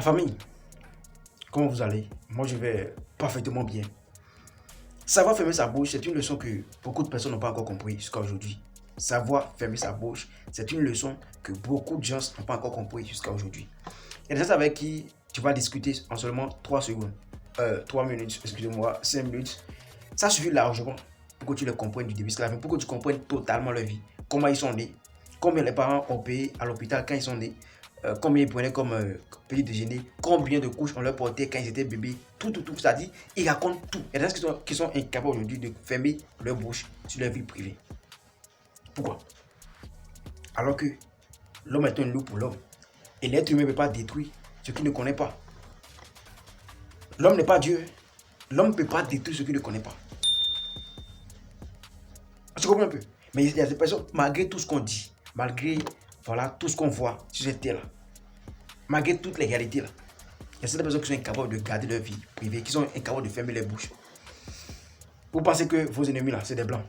La famille, comment vous allez? Moi, je vais parfaitement bien. Savoir fermer sa bouche, c'est une leçon que beaucoup de personnes n'ont pas encore compris jusqu'à aujourd'hui. Savoir fermer sa bouche, c'est une leçon que beaucoup de gens n'ont pas encore compris jusqu'à aujourd'hui. Il y a des gens avec qui tu vas discuter en seulement 3 secondes, 3 minutes, excusez-moi, 5 minutes. Ça suffit largement pour que tu les comprennes du début jusqu'à la fin, pour que tu comprennes totalement leur vie, comment ils sont nés, combien les parents ont payé à l'hôpital quand ils sont nés, combien ils prenaient comme petit déjeuner, combien de couches on leur portait quand ils étaient bébés, tout, c'est-à-dire, ils racontent tout. Il y a des gens qui sont incapables aujourd'hui de fermer leur bouche sur leur vie privée. Pourquoi? Alors que l'homme est un loup pour l'homme. Et l'être humain ne peut pas détruire ce qu'il ne connaît pas. L'homme n'est pas Dieu. L'homme ne peut pas détruire ce qu'il ne connaît pas. Tu comprends un peu? Mais il y a des personnes, malgré tout ce qu'on dit, malgré voilà, tout ce qu'on voit sur cette terre-là, malgré toutes les réalités-là, il y a certaines personnes qui sont incapables de garder leur vie privée, qui sont incapables de fermer les bouches. Vous pensez que vos ennemis là, c'est des blancs?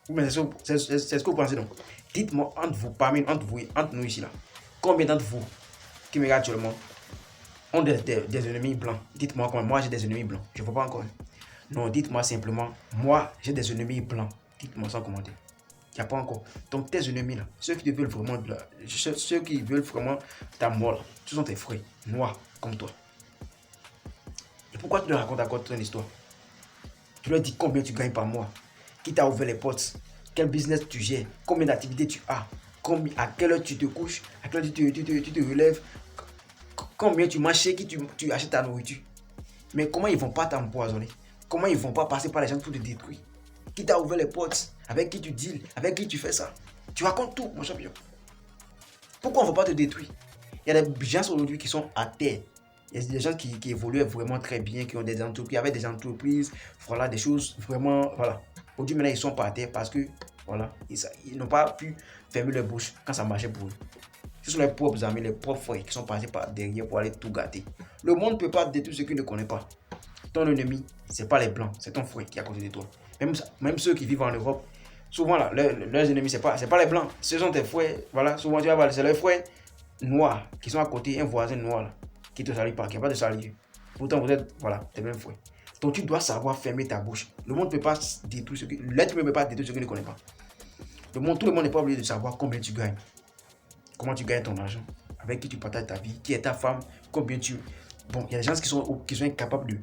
Mais c'est ce que vous pensez donc. Dites-moi entre vous, entre nous ici là, combien d'entre vous qui me regardent actuellement ont des ennemis blancs? Dites-moi comment. Moi j'ai des ennemis blancs. Je ne vois pas encore. Non, dites-moi simplement, moi j'ai des ennemis blancs. Dites-moi sans commenter. Il n'y a pas encore. Donc tes ennemis là, ceux qui veulent vraiment ta mort là, ce sont tes frères noirs comme toi. Et pourquoi tu leur racontes encore ton histoire? Tu leur dis combien tu gagnes par mois, qui t'a ouvert les portes, quel business tu gères, combien d'activités tu as, à quelle heure tu te couches, à quelle heure tu te relèves, combien tu manges, chez qui tu achètes ta nourriture. Mais comment ils ne vont pas t'empoisonner? Comment ils ne vont pas passer par les gens pour te détruire? Qui t'a ouvert les portes? Avec qui tu deals? Avec qui tu fais ça? Tu racontes tout, mon champion. Pourquoi on ne va pas te détruire? Il y a des gens aujourd'hui qui sont à terre. Il y a des gens qui évoluent vraiment très bien, qui ont des entreprises, avec des entreprises, voilà, des choses vraiment, voilà. Aujourd'hui, maintenant, ils sont pas à terre parce que, voilà, ils n'ont pas pu fermer leur bouche quand ça marchait pour eux. Ce sont les propres amis, les propres frères qui sont passés par derrière pour aller tout gâter. Le monde ne peut pas détruire ce qu'il ne connaît pas. Ton ennemi, ce n'est pas les blancs, c'est ton frère qui est à côté de toi. Même ceux qui vivent en Europe, souvent là, leurs ennemis, ce n'est pas les blancs, ce sont tes frères, voilà, souvent tu vas voir, c'est leurs frères noirs qui sont à côté, un voisin noir là, qui ne te salue pas, qui n'a pas de salut. Pourtant, vous êtes, voilà, tes mêmes frères. Donc tu dois savoir fermer ta bouche. Le monde ne peut pas détruire l'être humain ne peut pas détruire ce qu'il ne connaît pas. Tout le monde n'est pas obligé de savoir combien tu gagnes, comment tu gagnes ton argent, avec qui tu partages ta vie, qui est ta femme, combien tu... Bon, il y a des gens qui sont incapables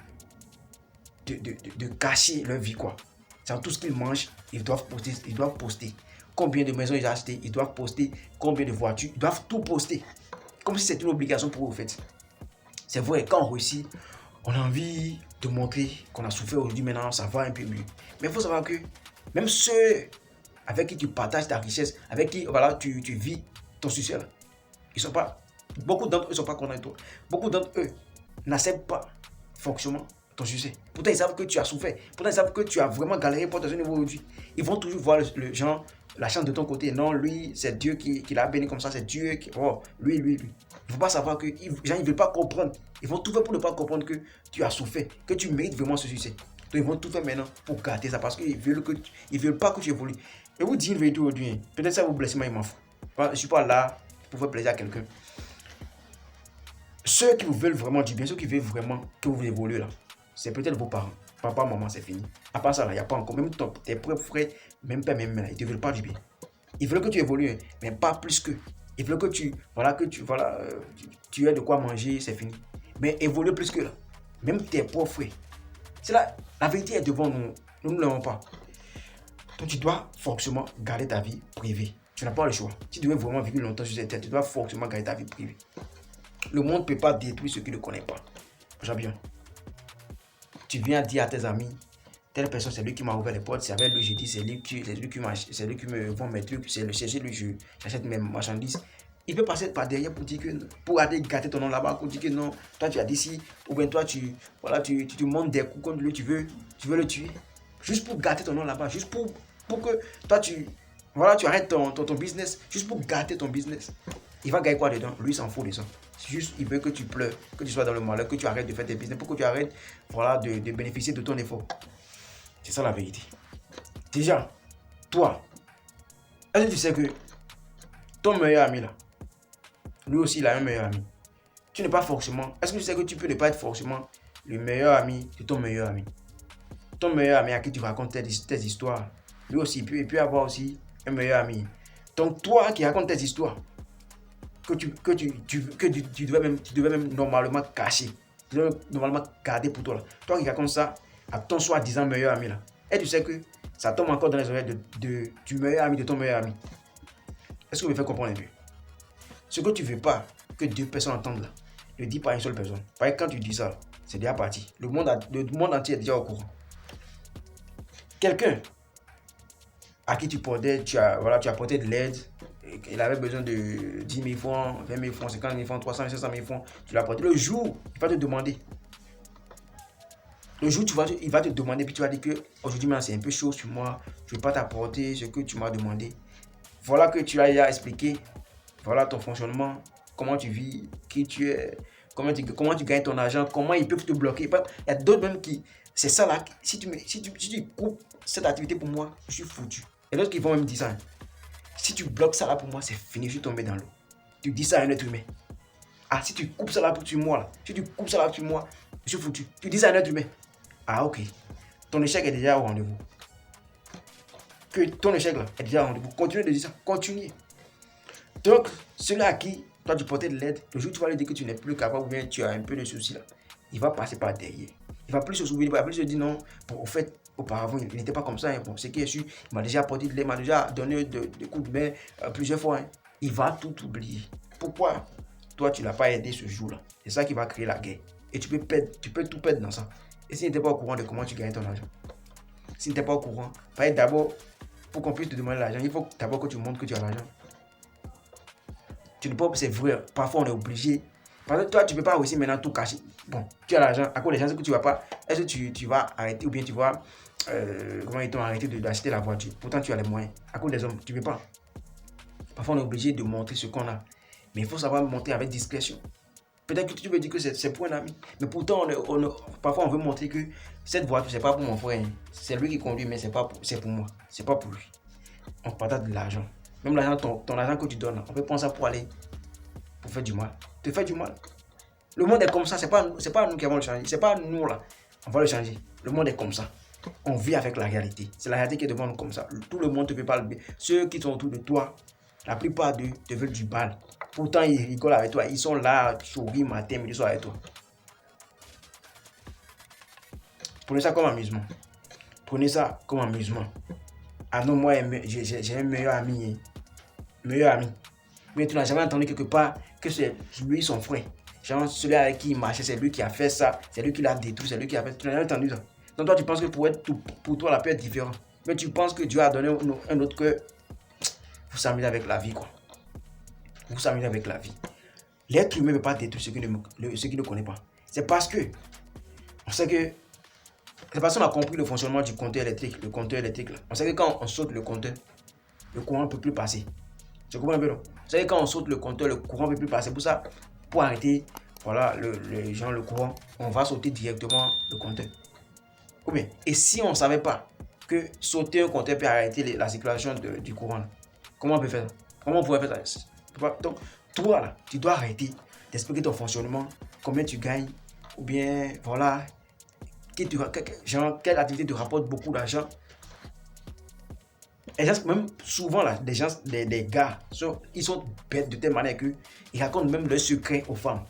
de cacher leur vie, quoi. C'est tout ce qu'ils mangent, ils doivent poster. Combien de maisons ils ont achetées, ils doivent poster. Combien de voitures, ils doivent tout poster. Comme si c'était une obligation pour eux, en fait. C'est vrai, quand on réussit, on a envie de montrer qu'on a souffert aujourd'hui, maintenant ça va un peu mieux. Mais il faut savoir que même ceux avec qui tu partages ta richesse, avec qui voilà, tu vis ton succès, là, beaucoup d'entre eux ne sont pas contents de toi. Beaucoup d'entre eux n'acceptent pas fonctionnement ton succès. Pourtant, ils savent que tu as souffert. Pourtant, ils savent que tu as vraiment galéré pour ton niveau aujourd'hui. Ils vont toujours voir la chance de ton côté. Non, lui, c'est Dieu qui l'a béni comme ça. C'est Dieu qui... Oh, lui. Il ne faut pas savoir que les gens ne veulent pas comprendre. Ils vont tout faire pour ne pas comprendre que tu as souffert, que tu mérites vraiment ce succès. Donc, ils vont tout faire maintenant pour gâter ça parce qu'ils ne veulent pas que tu évolues. Et vous dire une vérité aujourd'hui, peut-être ça vous blesse, mais il m'en fout. Je ne suis pas là pour faire plaisir à quelqu'un. Ceux qui vous veulent vraiment du bien, ceux qui veulent vraiment que vous évoluez là, c'est peut-être vos parents. Papa, maman, c'est fini. À part ça, il n'y a pas encore. Même tes propres frères, même père, même mère, ils ne te veulent pas du bien. Ils veulent que tu évolues, mais pas plus que. Ils veulent que tu aies de quoi manger, c'est fini. Mais évoluer plus que là. Même tes propres frères. C'est là, la vérité est devant nous. Nous ne l'avons pas. Donc tu dois forcément garder ta vie privée. Tu n'as pas le choix. Si tu veux vraiment vivre longtemps sur cette terre, tu dois forcément garder ta vie privée. Le monde ne peut pas détruire ce qu'il ne connaît pas. Bien. Tu viens dire à tes amis, telle personne, c'est lui qui m'a ouvert les portes, c'est avec lui, je dis, c'est lui qui me vend mes trucs, c'est chez lui, j'achète mes marchandises. Il peut passer par derrière pour aller gâter ton nom là-bas, pour dire que non, toi tu as dit si, ou bien toi tu montes des coups contre lui, tu veux le tuer. Juste pour gâter ton nom là-bas, juste pour que toi tu arrêtes ton business, juste pour gâter ton business. Il va gagner quoi dedans? Lui, il s'en fout de ça. Juste, il veut que tu pleures, que tu sois dans le malheur, que tu arrêtes de faire tes business, pour que tu arrêtes de bénéficier de ton effort. C'est ça la vérité. Déjà, toi, est-ce que tu sais que ton meilleur ami là, lui aussi il a un meilleur ami. Tu n'es pas forcément... Est-ce que tu sais que tu peux ne pas être forcément le meilleur ami de ton meilleur ami? Ton meilleur ami à qui tu racontes tes histoires, lui aussi, il peut avoir aussi un meilleur ami. Donc toi qui racontes tes histoires, tu devais même normalement cacher, tu devais normalement garder pour toi là. Toi qui racontes ça à ton soi-disant meilleur ami là, et tu sais que ça tombe encore dans les oreilles du meilleur ami de ton meilleur ami. Est-ce que vous me faites comprendre un peu? Ce que tu ne veux pas que deux personnes entendent là, ne dis pas à une seule personne. Parce que quand tu dis ça, c'est déjà parti. Le monde entier est déjà au courant. Quelqu'un à qui tu apportais de l'aide, il avait besoin de 10 000 francs, 20 000 francs, 50 000 francs, 300 000, 500 000 francs, tu l'as apporté. Le jour, il va te demander. Le jour, il va te demander, puis tu vas dire que aujourd'hui, c'est un peu chaud sur moi, je ne vais pas t'apporter ce que tu m'as demandé. Voilà que tu as déjà expliqué, voilà ton fonctionnement, comment tu vis, qui tu es, comment tu gagnes ton argent, comment ils peuvent te bloquer. Il y a d'autres même qui, c'est ça là, si tu coupes cette activité pour moi, je suis foutu. Et d'autres qui vont même dire ça. Si tu bloques ça là pour moi, c'est fini, je suis tombé dans l'eau. Tu dis ça à un être humain. Ah, si tu coupes ça là pour moi, là, si tu coupes ça là pour moi, je suis foutu. Tu dis ça à un être humain. Ah, ok. Ton échec est déjà au rendez-vous. Que ton échec là est déjà au rendez-vous. Continue de dire ça. Continue. Donc, celui à qui toi tu portais de l'aide, le jour où tu vas lui dire que tu n'es plus capable ou bien tu as un peu de soucis là, il va passer par derrière. Il va plus se souvenir, il va plus se dire non, bon, au fait, auparavant, il n'était pas comme ça. Hein. Bon, c'est qui est sûr, il m'a déjà apporté de l'aide, il m'a déjà donné des coups de main plusieurs fois. Hein. Il va tout oublier. Pourquoi toi, tu ne l'as pas aidé ce jour-là? C'est ça qui va créer la guerre. Et tu peux tout perdre dans ça. Et s'il n'était pas au courant de comment tu gagnes ton argent, s'il n'était pas au courant, d'abord, pour qu'on puisse te demander l'argent, il faut d'abord que tu montres que tu as l'argent. Tu ne peux pas, c'est vrai, parfois on est obligé. Parce que toi, tu ne peux pas aussi maintenant tout cacher. Bon, tu as l'argent, à cause des chances que tu vas pas, est-ce que tu vas arrêter ou bien tu vas, comment ils t'ont arrêté d'acheter la voiture? Pourtant, tu as les moyens. À cause des hommes, tu ne peux pas. Parfois, on est obligé de montrer ce qu'on a. Mais il faut savoir montrer avec discrétion. Peut-être que tu veux dire que c'est pour un ami. Mais pourtant, parfois, on veut montrer que cette voiture, c'est pas pour mon frère. C'est lui qui conduit, mais c'est pour moi. C'est pas pour lui. On partage de l'argent. Même l'argent, ton argent que tu donnes, on peut prendre ça pour aller, pour faire du mal. Te faire du mal. Le monde est comme ça. C'est pas nous qui allons le changer. C'est pas nous là. On va le changer. Le monde est comme ça. On vit avec la réalité. C'est la réalité qui est devant nous comme ça. Tout le monde te fait pas le bien. Ceux qui sont autour de toi, la plupart d'eux te veulent du mal. Pourtant, ils rigolent avec toi. Ils sont là, sourient matin, midi, soir avec toi. Prenez ça comme amusement. Prenez ça comme amusement. Ah non, moi, j'ai un meilleur ami. Meilleur ami. Mais tu n'as jamais entendu quelque part que c'est lui son frère. Genre, celui avec qui il marchait, c'est lui qui a fait ça. C'est lui qui l'a détruit, c'est lui qui a fait. Tu n'as jamais entendu ça. Donc toi, tu penses que pour toi, la paix est différente. Mais tu penses que Dieu a donné un autre que vous s'amusez avec la vie, quoi. Vous s'amusez avec la vie. L'être humain ne peut pas détruire ce qu'il ne connaît pas. C'est parce que on sait que c'est parce qu'on a compris le fonctionnement du compteur électrique. Le compteur électrique, là. On sait que quand on saute le compteur, le courant ne peut plus passer. Tu comprends un peu, non? Vous savez, quand on saute le compteur, le courant ne peut plus passer. Pour ça, pour arrêter voilà, le courant, on va sauter directement le compteur. Okay. Et si on ne savait pas que sauter un compteur peut arrêter la circulation du courant, là, comment on peut faire ça? Comment on pourrait faire ça? Donc, toi, là, tu dois arrêter d'expliquer ton fonctionnement, combien tu gagnes, ou bien, voilà, quelle activité te rapporte beaucoup d'argent. Et même souvent, là, des gars, ils sont bêtes de telle manière qu'ils racontent même leurs secrets aux femmes.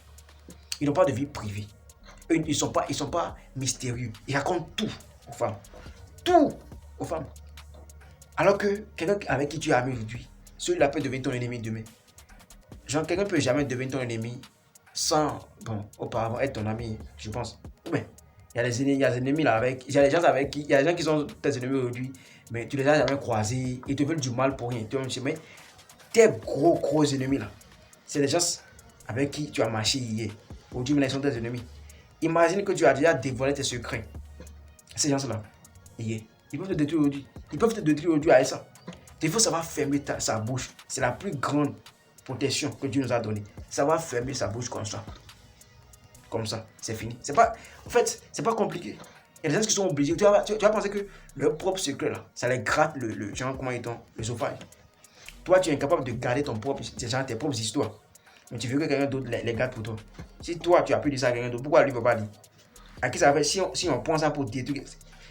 Ils n'ont pas de vie privée. Ils ne sont pas mystérieux. Ils racontent tout aux femmes. Tout aux femmes. Alors que quelqu'un avec qui tu es ami aujourd'hui, celui-là peut devenir ton ennemi demain. Genre, quelqu'un ne peut jamais devenir ton ennemi sans, auparavant être ton ami, je pense. Mais il y a des ennemis là avec, il y a des gens qui sont tes ennemis aujourd'hui, mais tu les as jamais croisés, ils te veulent du mal pour rien. Mais tes gros ennemis là, c'est les gens avec qui tu as marché hier. Aujourd'hui, ils sont tes ennemis. Imagine que tu as déjà dévoilé tes secrets. Ces gens-là, hier, ils peuvent te détruire aujourd'hui. Ils peuvent te détruire aujourd'hui avec ça. Il faut savoir fermer sa bouche. C'est la plus grande protection que Dieu nous a donnée. Savoir fermer sa bouche comme ça. Comme ça, c'est fini. En fait, c'est pas compliqué. Il y a des gens qui sont obligés. Tu vas penser que leur propre secret là, ça les gratte le genre, comment ils t'ont, le sophage. Toi, tu es incapable de garder tes propres histoires. mais tu veux que quelqu'un d'autre les garde pour toi. Si toi, tu as pu dire ça à quelqu'un d'autre, pourquoi lui ne veut pas dire? À qui ça va faire si on prend ça pour détruire?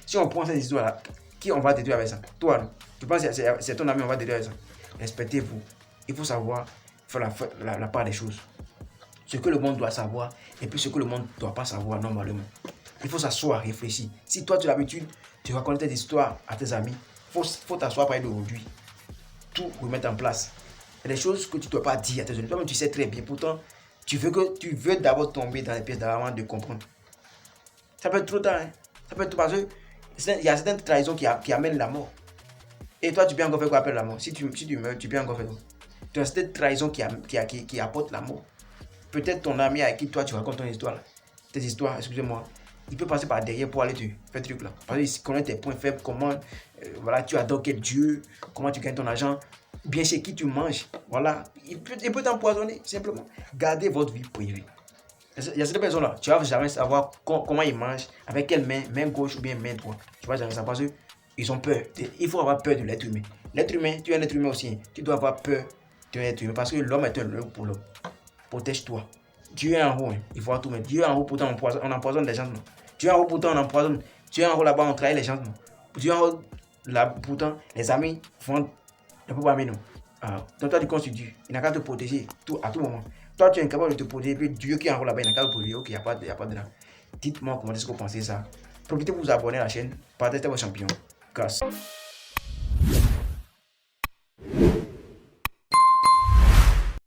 Si on prend cette histoire-là, qui on va détruire avec ça? Toi, non? Tu penses que c'est ton ami, on va détruire avec ça? Respectez-vous. Il faut savoir faire la part des choses. Ce que le monde doit savoir et puis ce que le monde ne doit pas savoir normalement. Il faut s'asseoir, réfléchir. Si toi, tu as l'habitude, tu racontes tes histoires à tes amis, il faut t'asseoir par d'aujourd'hui. Tout remettre en place. Il y a des choses que tu ne dois pas dire à tes amis. Toi-même, tu sais très bien. Pourtant, tu veux d'abord tomber dans les pièces avant de comprendre. Ça peut être trop tard. Hein? Ça peut être trop parce qu'il y a certaines trahisons qui amènent la mort. Et toi, tu peux encore faire quoi après la mort? Si tu meurs, tu peux encore faire quoi? Tu as cette trahison qui apporte la mort. Peut-être ton ami avec qui toi tu racontes ton histoire, tes histoires, excusez-moi, il peut passer par derrière pour aller te faire ce truc là. Parce qu'il connaît tes points faibles, comment voilà, tu adores quel Dieu, comment tu gagnes ton argent, bien chez qui tu manges. Voilà, il peut t'empoisonner simplement. Gardez votre vie privée. Il y a cette personne-là, tu ne vas jamais savoir comment ils mangent, avec quelle main gauche ou bien main droite. Tu vas jamais savoir parce qu'ils ont peur. Il faut avoir peur de l'être humain. L'être humain, tu es un être humain aussi. Tu dois avoir peur de l'être humain parce que l'homme est un homme pour l'homme. Protège-toi. Dieu est en haut, hein. Il faut tout mettre. Dieu est en haut, pourtant on empoisonne les gens. Non. Dieu est en haut, pourtant on empoisonne. Dieu est en haut là-bas, on trahit les gens. Non. Dieu est en haut là, pourtant les amis font ne peut pas amener non. Donc toi tu constitues. Il n'a qu'à te protéger à tout moment. Toi tu es incapable de te protéger, puis Dieu qui est en haut là-bas, il n'a qu'à te protéger. Ok, il n'y a pas de là. Dites-moi comment est-ce que vous pensez ça. Profitez pour vous abonner à la chaîne. Partagez vos champions. Grâce.